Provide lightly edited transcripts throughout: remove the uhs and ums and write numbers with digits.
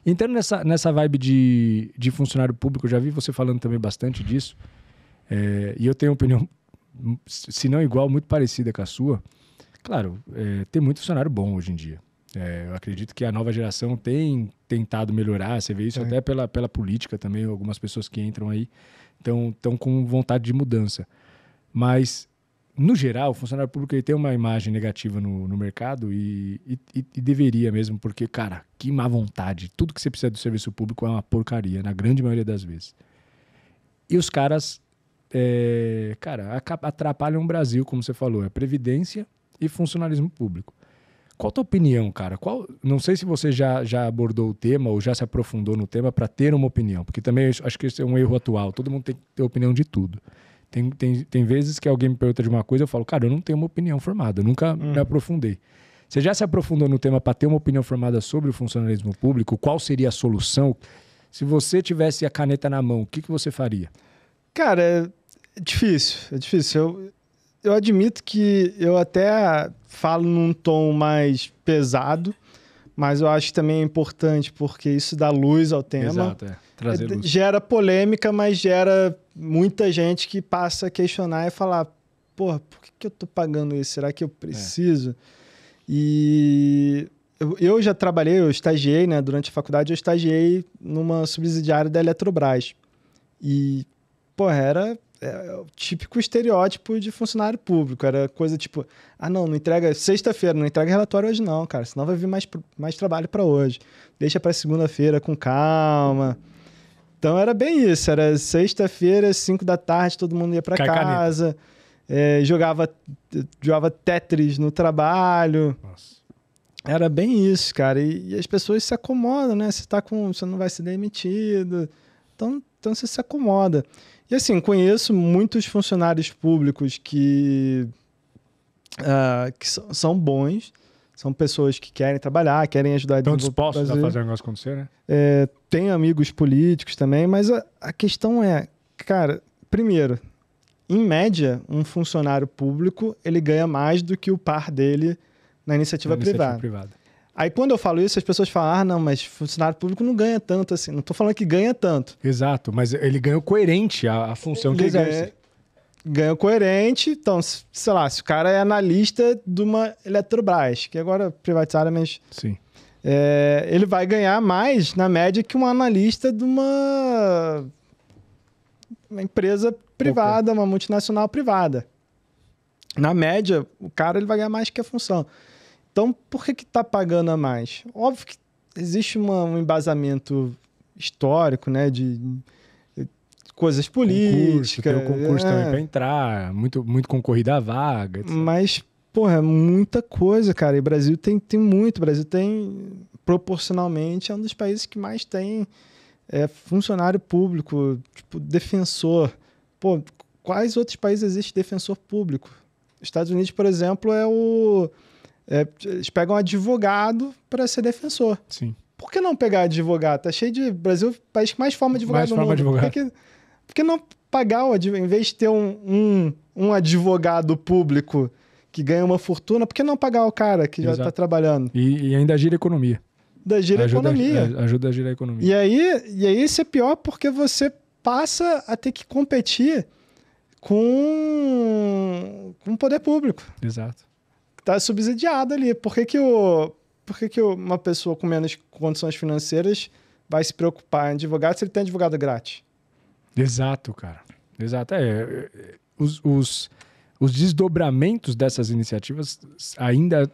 Entrando nessa vibe de funcionário público, eu já vi você falando também bastante disso, e eu tenho uma opinião, se não igual, muito parecida com a sua. Claro, tem muito funcionário bom hoje em dia. Eu acredito que a nova geração tem tentado melhorar, você vê isso até pela política também, algumas pessoas que entram aí estão com vontade de mudança. Mas, no geral, o funcionário público ele tem uma imagem negativa no mercado e deveria mesmo, porque, cara, que má vontade. Tudo que você precisa do serviço público é uma porcaria, na grande maioria das vezes. E os caras, cara, atrapalham o Brasil, como você falou, previdência e funcionalismo público. Qual a tua opinião, cara? Não sei se você já abordou o tema ou já se aprofundou no tema para ter uma opinião, porque também acho que esse é um erro atual. Todo mundo tem que ter opinião de tudo. Tem vezes que alguém me pergunta de uma coisa, eu falo, cara, eu não tenho uma opinião formada, eu nunca me aprofundei. Você já se aprofundou no tema para ter uma opinião formada sobre o funcionalismo público? Qual seria a solução? Se você tivesse a caneta na mão, o que você faria? Cara, é difícil. Eu admito que eu até falo num tom mais pesado, mas eu acho que também é importante porque isso dá luz ao tema. Exato, trazer luz. Gera polêmica, mas gera muita gente que passa a questionar e falar, porra, por que eu tô pagando isso? Será que eu preciso? E eu já trabalhei, eu estagiei, né? Durante a faculdade eu estagiei numa subsidiária da Eletrobras. E, porra, era o típico estereótipo de funcionário público. Era coisa tipo, não entrega sexta-feira, não entrega relatório hoje não, cara, senão vai vir mais trabalho para hoje. Deixa para segunda-feira com calma. Então era bem isso, era sexta-feira, 5 da tarde, todo mundo ia para casa, jogava Tetris no trabalho. Nossa. Era bem isso, cara. E as pessoas se acomodam, né? Você não vai ser demitido. Então você se acomoda. E assim, conheço muitos funcionários públicos que são bons, são pessoas que querem trabalhar, querem ajudar a desenvolver. Estão dispostos a fazer o negócio acontecer, né? Tem amigos políticos também, mas a questão é, cara, primeiro, em média, um funcionário público, ele ganha mais do que o par dele na iniciativa privada. Aí, quando eu falo isso, as pessoas falam, não, mas funcionário público não ganha tanto assim. Não estou falando que ganha tanto. Exato, mas ele ganha coerente a função que exerce. Ganha coerente. Então, sei lá, se o cara é analista de uma Eletrobras, que agora é privatizada, mas... Sim. Ele vai ganhar mais, na média, que um analista de uma empresa privada, uma multinacional privada. Na média, o cara ele vai ganhar mais que a função. Então, por que está pagando a mais? Óbvio que existe um embasamento histórico, né, de coisas políticas. Tem o concurso também para entrar, muito concorrida a vaga, etc. Mas, porra, é muita coisa, cara. E o Brasil tem muito. O Brasil tem, proporcionalmente, é um dos países que mais tem funcionário público, tipo, defensor. Pô, quais outros países existe defensor público? Estados Unidos, por exemplo, eles pegam advogado para ser defensor. Sim. Por que não pegar advogado? Tá cheio de... Brasil, país que mais forma advogado no mundo. Por que não pagar, em vez de ter um advogado público que ganha uma fortuna, por que não pagar o cara que já está trabalhando? E ainda gira a economia. Ajuda a girar a economia. E aí isso é pior porque você passa a ter que competir com o poder público. Exato. Está subsidiado ali. Por que uma pessoa com menos condições financeiras vai se preocupar em advogado se ele tem advogado grátis? Exato, cara. Exato. Os desdobramentos dessas iniciativas ainda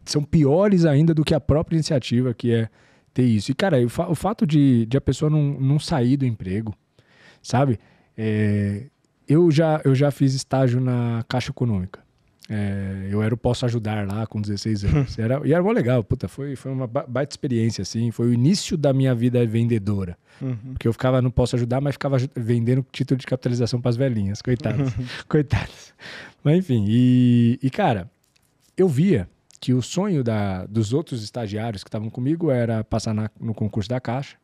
são piores ainda do que a própria iniciativa, que é ter isso. E, cara, o fato de a pessoa não sair do emprego, sabe? Eu já fiz estágio na Caixa Econômica. Eu era o Posso Ajudar lá com 16 anos. E era muito legal. Puta, foi uma baita experiência, assim. Foi o início da minha vida vendedora. Porque eu ficava no Posso Ajudar, mas ficava vendendo título de capitalização para as velhinhas. Coitadas. Coitadas. Mas, enfim. E, cara, eu via que o sonho dos outros estagiários que estavam comigo era passar no concurso da Caixa.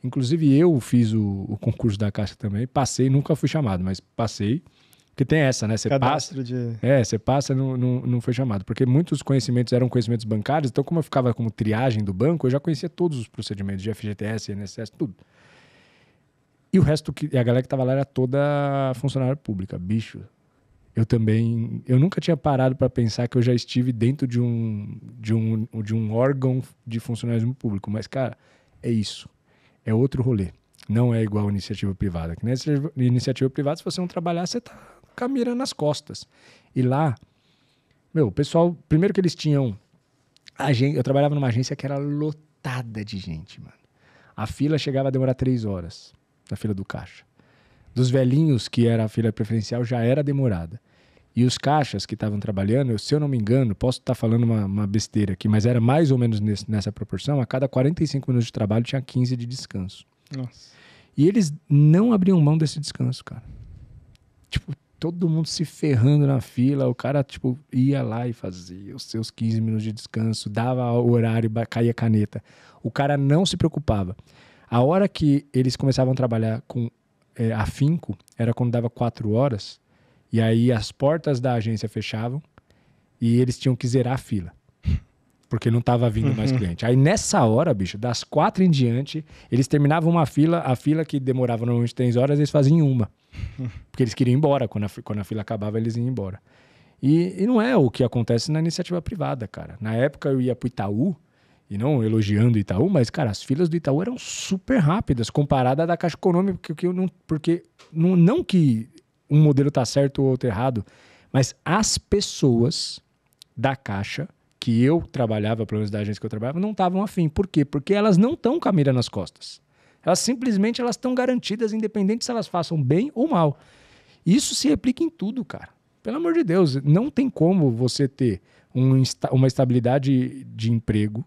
Inclusive, eu fiz o concurso da Caixa também. Passei, nunca fui chamado, mas passei. Porque tem essa, né? Você Cadastro passa, você passa, não foi chamado. Porque muitos conhecimentos eram conhecimentos bancários, então como eu ficava como triagem do banco, eu já conhecia todos os procedimentos de FGTS, INSS, tudo. E o resto, a galera que tava lá era toda funcionária pública, bicho. Eu nunca tinha parado para pensar que eu já estive dentro de um órgão de funcionalismo público, mas, cara, é isso. É outro rolê. Não é igual a iniciativa privada. Que nessa iniciativa privada, se você não trabalhar, você tá com a mira nas costas. E lá, o pessoal, primeiro que eles tinham, eu trabalhava numa agência que era lotada de gente, mano. A fila chegava a demorar 3 horas, na fila do caixa. Dos velhinhos, que era a fila preferencial, já era demorada. E os caixas que estavam trabalhando, se eu não me engano, posso estar falando uma besteira aqui, mas era mais ou menos nessa proporção, a cada 45 minutos de trabalho tinha 15 de descanso. Nossa. E eles não abriam mão desse descanso, cara. Tipo, todo mundo se ferrando na fila, o cara, tipo, ia lá e fazia os seus 15 minutos de descanso, dava o horário, caía a caneta. O cara não se preocupava. A hora que eles começavam a trabalhar com afinco, era quando dava 4 horas, e aí as portas da agência fechavam e eles tinham que zerar a fila, porque não estava vindo mais cliente. Aí nessa hora, bicho, das 4 em diante, eles terminavam a fila que demorava normalmente 3 horas, eles faziam em 1. Porque eles queriam ir embora, quando a fila acabava, eles iam embora. E não é o que acontece na iniciativa privada, cara. Na época eu ia pro Itaú, e não elogiando o Itaú, mas, cara, as filas do Itaú eram super rápidas, comparada à da Caixa Econômica, porque não que um modelo tá certo ou outro errado, mas as pessoas da Caixa, que eu trabalhava, pelo menos da agência que eu trabalhava, não estavam afim. Por quê? Porque elas não estão com a mira nas costas. Elas simplesmente estão garantidas, independente se elas façam bem ou mal. Isso se aplica em tudo, cara. Pelo amor de Deus, não tem como você ter uma estabilidade de emprego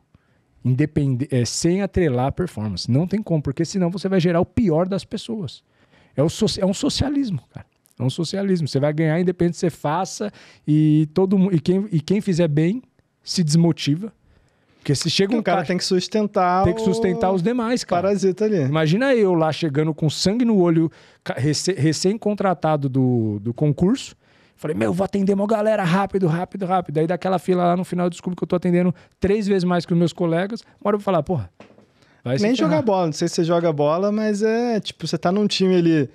sem atrelar a performance. Não tem como, porque senão você vai gerar o pior das pessoas. É um socialismo, cara. É um socialismo. Você vai ganhar independente se você faça e quem fizer bem se desmotiva. Porque se chega o cara tem que sustentar os demais, cara. Parasita ali. Imagina eu lá chegando com sangue no olho, recém-contratado do concurso. Falei, vou atender uma galera rápido. Aí daquela fila lá no final eu descubro que eu tô atendendo 3 vezes mais que os meus colegas. Uma hora eu vou falar, porra, vai se nem ferrar. jogar bola, não sei se você joga bola, mas é tipo, você tá num time ali,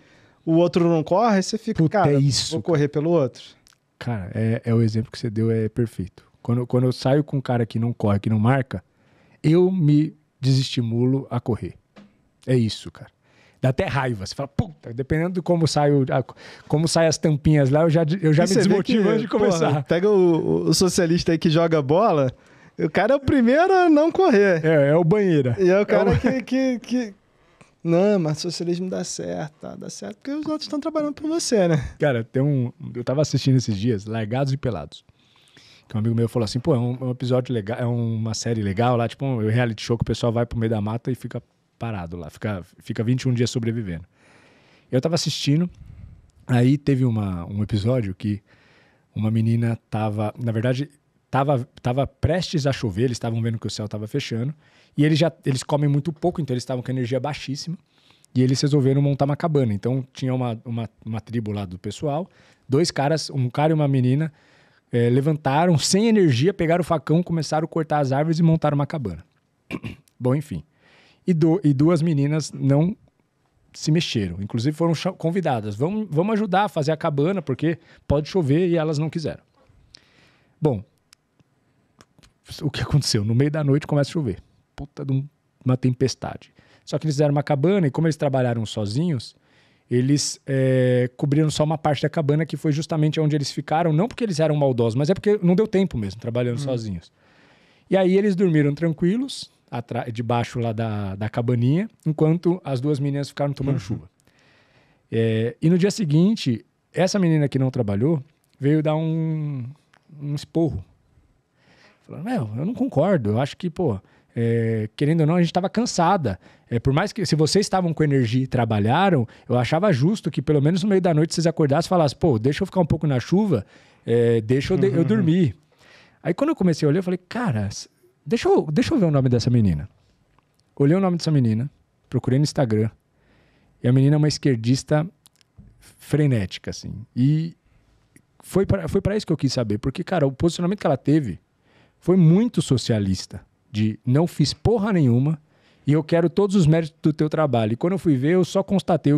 o outro não corre, aí você fica, puta, cara, isso, vou correr pelo outro. Cara, é o exemplo que você deu, é perfeito. Quando eu saio com um cara que não corre, que não marca, eu me desestimulo a correr. É isso, cara. Dá até raiva. Você fala, puta, dependendo de como sai as tampinhas lá, eu já me desmotivo antes de começar. Porra, pega o socialista aí que joga bola, o cara é o primeiro a não correr. É o banheira. E é o cara que... Não, mas socialismo dá certo, tá? Dá certo porque os outros estão trabalhando por você, né? Cara, eu tava assistindo esses dias, Largados e Pelados. Que um amigo meu falou assim, pô, é um episódio legal, é uma série legal lá, tipo um reality show que o pessoal vai pro meio da mata e fica parado lá, fica 21 dias sobrevivendo. Eu tava assistindo, aí teve um episódio que uma menina tava, na verdade, tava prestes a chover, eles estavam vendo que o céu tava fechando, e eles comem muito pouco, então eles estavam com energia baixíssima, e eles resolveram montar uma cabana. Então tinha uma tribo lá do pessoal, 2 caras, um cara e uma menina, levantaram sem energia, pegaram o facão, começaram a cortar as árvores e montaram uma cabana. Bom, enfim. E 2 meninas não se mexeram. Inclusive foram convidadas. Vamos ajudar a fazer a cabana, porque pode chover, e elas não quiseram. Bom, o que aconteceu? No meio da noite começa a chover. Puta de uma tempestade. Só que eles fizeram uma cabana e como eles trabalharam sozinhos, eles cobriram só uma parte da cabana, que foi justamente onde eles ficaram, não porque eles eram maldosos, mas é porque não deu tempo mesmo, trabalhando sozinhos. E aí eles dormiram tranquilos, debaixo lá da cabaninha, enquanto as 2 meninas ficaram tomando chuva. E no dia seguinte, essa menina que não trabalhou veio dar um esporro. Falando, eu não concordo, eu acho que, querendo ou não, a gente estava cansada. Por mais que, se vocês estavam com energia e trabalharam, eu achava justo que pelo menos no meio da noite vocês acordassem e falassem, deixa eu ficar um pouco na chuva, deixa eu dormir. Aí quando eu comecei a olhar, eu falei, cara, deixa eu ver o nome dessa menina. Olhei o nome dessa menina, procurei no Instagram, e a menina é uma esquerdista frenética, assim. E foi para isso que eu quis saber. Porque, cara, o posicionamento que ela teve foi muito socialista. De não fiz porra nenhuma e eu quero todos os méritos do teu trabalho. E quando eu fui ver, eu só constatei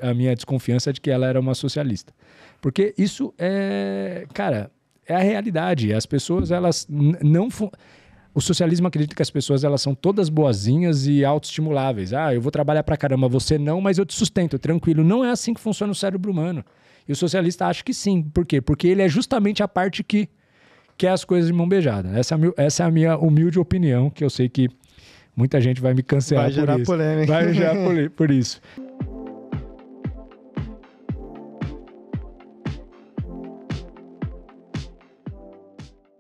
a minha desconfiança de que ela era uma socialista. Porque isso é... Cara, é a realidade. As pessoas, elas não... O socialismo acredita que as pessoas, elas são todas boazinhas e autoestimuláveis. Eu vou trabalhar pra caramba, você não, mas eu te sustento, tranquilo. Não é assim que funciona o cérebro humano. E o socialista acha que sim. Por quê? Porque ele é justamente a parte que quer as coisas de mão beijada. Essa é a minha humilde opinião, que eu sei que muita gente vai me cancelar por isso. Vai gerar polêmica. Vai gerar por isso.